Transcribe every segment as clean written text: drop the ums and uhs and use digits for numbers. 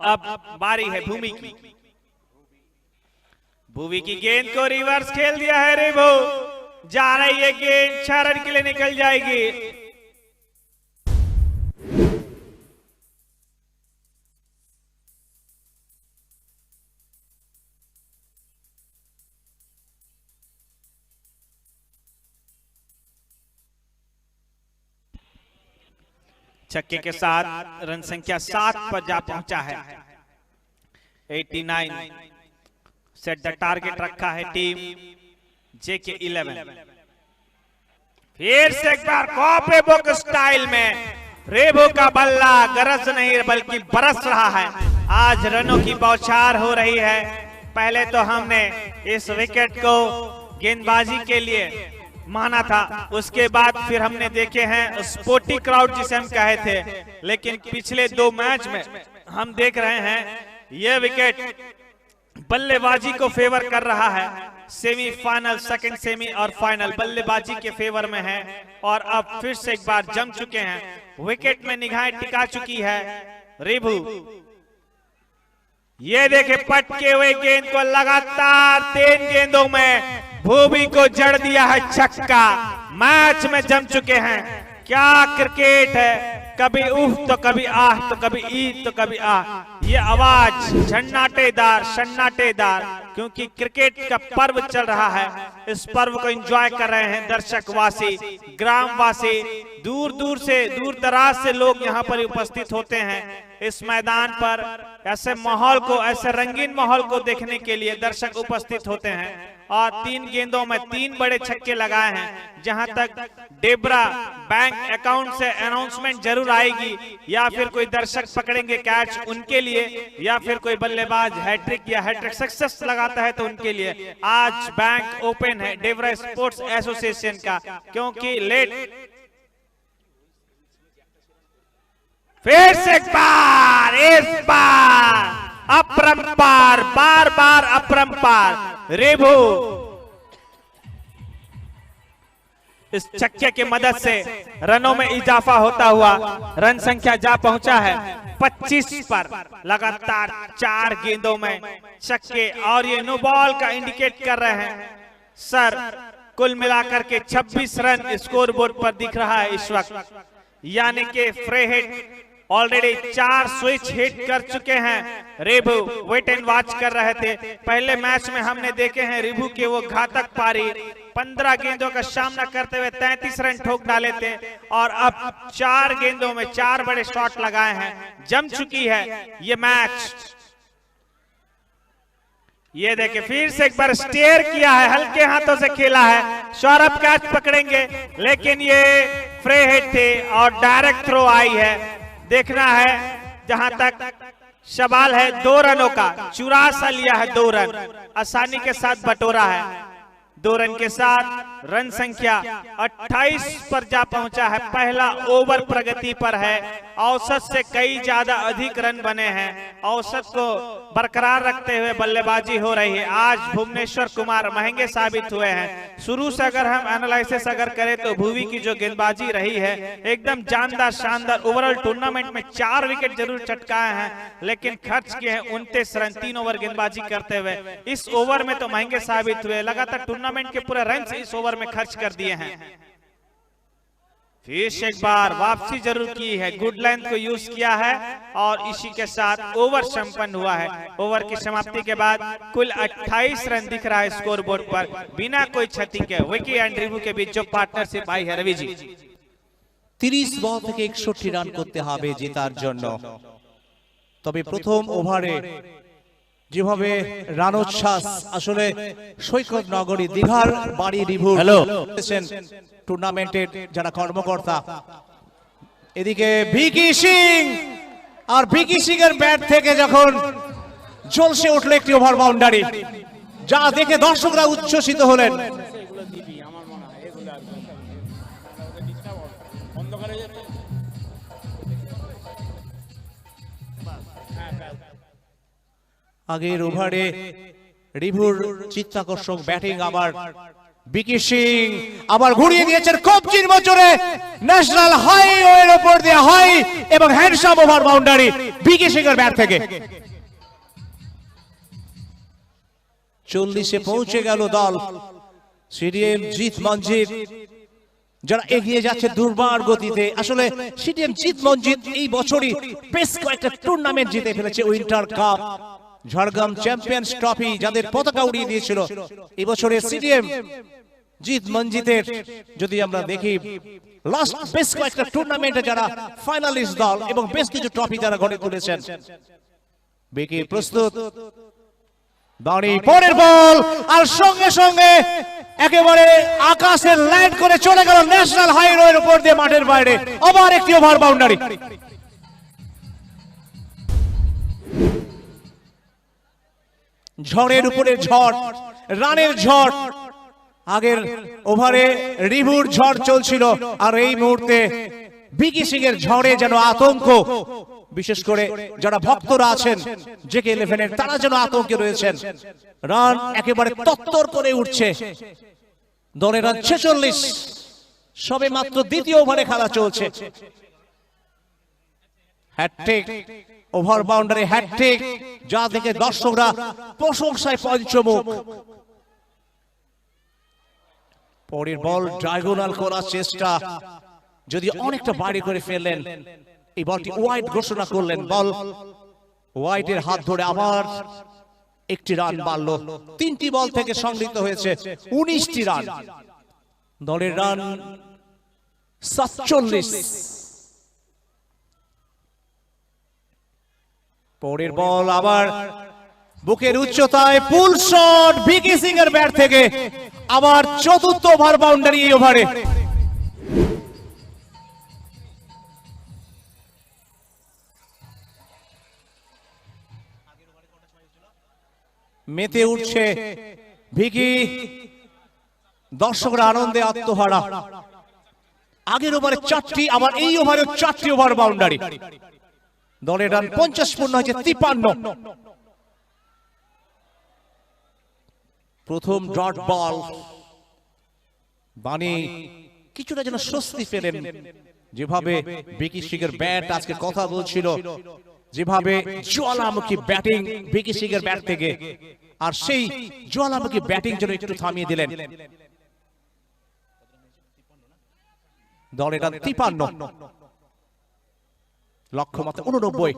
अब बारी है भूमि की। भूमि की गेंद को रिवर्स खेल दिया है रेबो, जा रही है गेंद, 6 रन के लिए निकल जाएगी। छक्के के साथ रन संख्या 7 पर जा पहुंचा है। 89 सेट द टारगेट रखा है टीम जेके 11। फिर से एक बार कॉपे बुक स्टाइल में रेबो का बल्ला गरज नहीं बल्कि बरस रहा है। आज रनों की बौछार हो रही है। पहले तो हमने इस विकेट को गेंदबाजी के लिए माना था, उसके बाद फिर हमने देखे हैं स्पोर्टी क्राउड जिसे हम कहे थे, लेकिन पिछले 2 मैच में हम देख रहे हैं यह विकेट बल्लेबाजी को फेवर कर रहा है। सेमीफाइनल, सेकंड सेमी और फाइनल बल्लेबाजी के फेवर में है और अब फिर से एक बार जम चुके हैं। विकेट में निगाहें टिका चुकी है रेबू। ये देखे पटके हुए गेंद को लगातार 3 गेंदों में भूमि को जड़ दिया है छक्का। मैच में जम चुके हैं। क्या क्रिकेट है, कभी उफ तो कभी आह तो कभी ई तो कभी आह। ये आवाज झन्नाटेदार सन्नाटेदार, क्योंकि क्रिकेट का पर्व चल रहा है। इस पर्व को एंजॉय कर रहे हैं दर्शकवासी, ग्रामवासी, दूर दूर से, दूर दराज से लोग यहाँ पर उपस्थित होते हैं इस मैदान पर। ऐसे माहौल को, ऐसे रंगीन माहौल को देखने के लिए दर्शक उपस्थित होते हैं और 3 गेंदों में 3 बड़े छक्के लगाए हैं। जहां तक डेबरा बैंक अकाउंट से अनाउंसमेंट जरूर आएगी, या फिर कोई दर्शक पकड़ेंगे कैच उनके लिए, या फिर कोई बल्लेबाज हैट्रिक या हैट्रिक सक्सेस लगाता है तो उनके लिए। आज बैंक ओपन है डेबरा स्पोर्ट्स एसोसिएशन का, क्योंकि लेट फिर से एक बार, इस बार अपरंपार, बार बार अपरंपार रेबो इस छक्के की मदद से रनों में इजाफा होता हुआ रन संख्या जा पहुंचा है 25 पर। लगातार 4 गेंदों में छक्के और ये नो बॉल का इंडिकेट कर रहे हैं सर। कुल मिलाकर के 26 रन स्कोरबोर्ड पर दिख रहा है इस वक्त, यानी कि free hit already 4 switch hit कर चुके हैं। रेबू वेट एंड वॉच कर रहे थे। पहले मैच में हमने देखे हैं रेबू के वो घातक पारी, 15 गेंदों का सामना करते हुए 33 रन ठोक डाले थे, और अब 4 गेंदों में 4 बड़े शॉट लगाए हैं। जम चुकी है ये मैच। ये देखे फिर से एक बार स्टेयर किया है, हल्के हाथों से खेला है। सौरभ कैच पकड़ेंगे, लेकिन ये फ्री हिट थे और डायरेक्ट थ्रो आई है। देखना है, जहां तक सवाल है 2 रनों का, 84 लिया है 2 रन, आसानी के साथ बटोरा है। 2 रन के साथ रन संख्या 28 पर जा पहुंचा है। पहला ओवर प्रगति पर है, औसत से कई ज्यादा अधिक रन बने हैं। औसत को बरकरार रखते हुए बल्लेबाजी हो रही है। आज भुवनेश्वर कुमार महंगे साबित हुए हैं। शुरू से अगर हम एनालिसिस अगर करें तो भुवी की जो गेंदबाजी रही है एकदम जानदार शानदार। ओवरऑल टूर्नामेंट में 4 विकेट जरूर चटकाए हैं, लेकिन खर्च किए हैं 29 रन 3 ओवर गेंदबाजी करते हुए। इस ओवर में तो महंगे साबित हुए, लगातार टूर्नामेंट के पूरे रन इस ओवर में खर्च कर दिए हैं। फिर से एक बार वापसी जरूर की है, गुड लेंथ को यूज किया है और इसी के साथ ओवर संपन्न हुआ है। ओवर की समाप्ति के बाद कुल 28 रन दिख रहा है स्कोरबोर्ड पर, बिना कोई क्षति के। विकी एंड रिबू के बीच जो पार्टनरशिप आई है रवि जी, 30 বল থেকে 61 রান করতে হবে জেতার জন্য। তবে প্রথম ওভারে যেভাবে রানোচ্ছ্বাস, আসলে সৈকত নগরী দীঘার বাড়ি রিভু টুর্নামেন্টের যারা কর্মকর্তা, এদিকে ভিকি সিং, আর ভিকি সিং এর ব্যাট থেকে যখন ঝলসে উঠল একটি ওভার বাউন্ডারি, যা দেখে দর্শকরা উচ্ছ্বসিত হলেন। আগের ওভারে রিভুর চিত্তাকর্ষক ব্যাটিং আবার বিকি সিং আবার ঘুরিয়ে দিয়েছেন কবজির মোচরে, ন্যাশনাল হাইওয়ের উপর দিয়ে হাই এবং হ্যান্ডসাম ওভার বাউন্ডারি বিকি সিং এর ব্যাট থেকে। 40-এ পৌঁছে গেল দল। সিডিএম জিত মঞ্জিত যারা এগিয়ে যাচ্ছে দুর্বার গতিতে। আসলে সিডিএম জিত মঞ্জিত এই বছরই বেশ কয়েকটা টুর্নামেন্ট জিতে ফেলেছে, winter cup, Jhargram champions trophy, যাদের পতাকা উড়িয়ে দিয়েছিল। এই বছরে সিডিএম জিত মঞ্জিতের যদি আমরা দেখি লাস্ট বেশ কয়েকটা টুর্নামেন্টে যারা ফাইনালিস্ট দল এবং বেশ কিছু ট্রফি যারা গড়ে তুলেছেন। বিকি প্রস্তুত, বাউন্ডারি, পরের বল, আর সঙ্গে সঙ্গে একেবারে আকাশে ল্যান্ড করে চলে গেল ন্যাশনাল হাইওয়ের উপর দিয়ে মাঠের বাইরে। আবার একটি ওভার বাউন্ডারি। ঝড়ের উপরে ঝড়, রানের ঝড়। আগের ওভারে রিভুর ঝড় চলছিল, আর এই মুহূর্তে বিকি সিং এর ঝড়ে যেন আতঙ্ক, বিশেষ করে যারা ভক্তরা আছেন জেকে 11 এর, তারা যেন আতঙ্কে রয়েছেন। রান একেবারে তত্তর করে উঠছে। দলের রান 46, সবে মাত্র দ্বিতীয় ওভারে খেলা চলছে। হ্যাটট্রিক, ওভার বাউন্ডারি হ্যাটট্রিক, যা দেখে দর্শকরা প্রশংসায় পঞ্চমুখ। পরের বল ডায়াগোনাল করার চেষ্টা, যদি অনেকটা বাইরে করে ফেললেন। এই বলটি ওয়াইড ঘোষণা করলেন। বল ওয়াইডের হাত ধরে আবার একটি রান বাড়ল। 3টি বল থেকে সংগৃহীত হয়েছে 19টি রান। দলের রান 47। পরের বল আবার বুকের উচ্চতায় পুল শট বিকি সিং এর ব্যাট থেকে। আবার চতুর্থ ওভার বাউন্ডারি এই ওভারে। মেতে উঠছে ভিকি, দর্শকরা আনন্দে আত্মহারা। আগের ওভারে 4টি, আবার এই ওভারে 4টি ওভার বাউন্ডারি। দলের রান 50 পূর্ণ হয়েছে 53। প্রথম ডট বল, বানি কিছুটা যেন স্বস্তি পেলেন। যেভাবে বিকি সিং এর ব্যাট আজকে কথা বলছিল, যেভাবে জ্বালামুখী ব্যাটিং বিকি সিং এর ব্যাট থেকে, আর সেই জ্বালামুখী ব্যাটিং যেন একটু থামিয়ে দিলেন। দলের রান 53, লক্ষ্যমাত্রা 89।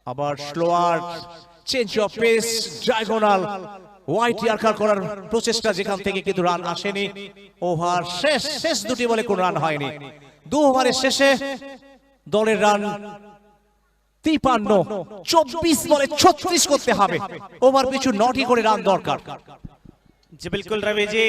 আবার slower change of pace, diagonal wide yorker করার প্রচেষ্টা, যেখান থেকে কিন্তু রান আসেনি। ওভার শেষ দুটি বলে কোন রান হয়নি। 2 ওভারের শেষে দলের রান 53, 24 বলে 36 করতে হবে। ওভার পিছু 9টি করে রান দরকার। जी बिल्कुल रवि जी।